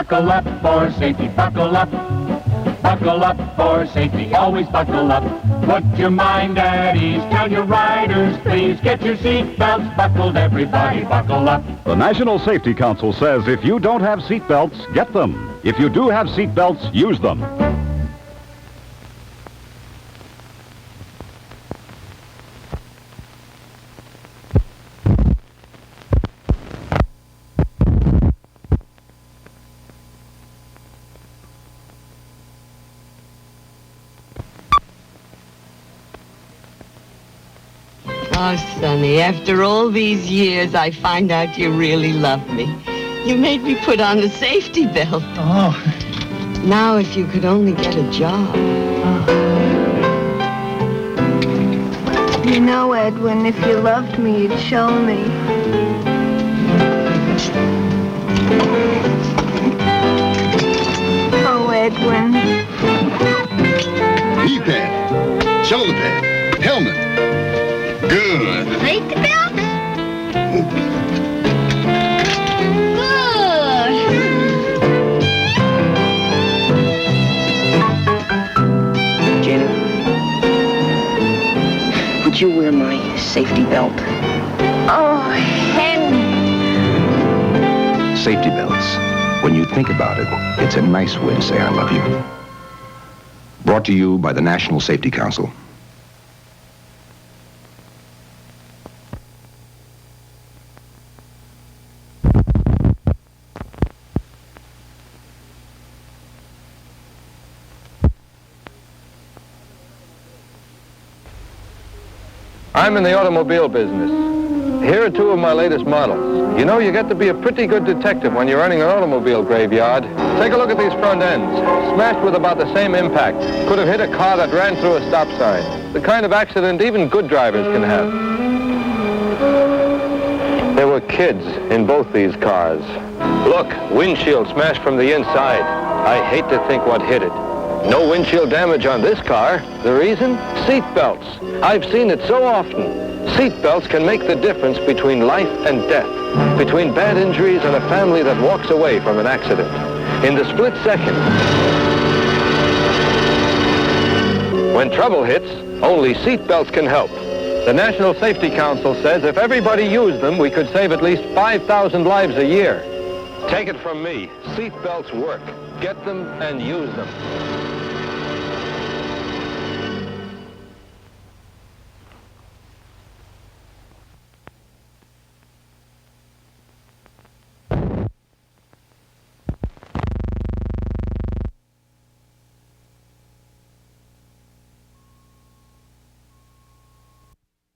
Buckle up for safety, buckle up. Buckle up for safety, always buckle up. Put your mind at ease, tell your riders please. Get your seat belts buckled, everybody buckle up. The National Safety Council says if you don't have seat belts, get them. If you do have seat belts, use them. Oh, Sonny, after all these years, I find out you really love me. You made me put on the safety belt. Oh. Now, if you could only get a job. You know, Edwin, if you loved me, you'd show me. Oh, Edwin. Knee pad, shoulder pad, helmet. Good. Safety belt? Good. Jenny, would you wear my safety belt? Oh, Henry. Safety belts. When you think about it, it's a nice way to say I love you. Brought to you by the National Safety Council. I'm in the automobile business. Here are two of my latest models. You know, you get to be a pretty good detective when you're running an automobile graveyard. Take a look at these front ends. Smashed with about the same impact. Could have hit a car that ran through a stop sign. The kind of accident even good drivers can have. There were kids in both these cars. Look, windshield smashed from the inside. I hate to think what hit it. No windshield damage on this car. The reason? Seat belts. I've seen it so often. Seat belts can make the difference between life and death, between bad injuries and a family that walks away from an accident. In the split second. When trouble hits, only seat belts can help. The National Safety Council says if everybody used them, we could save at least 5,000 lives a year. Take it from me, seat belts work. Get them and use them.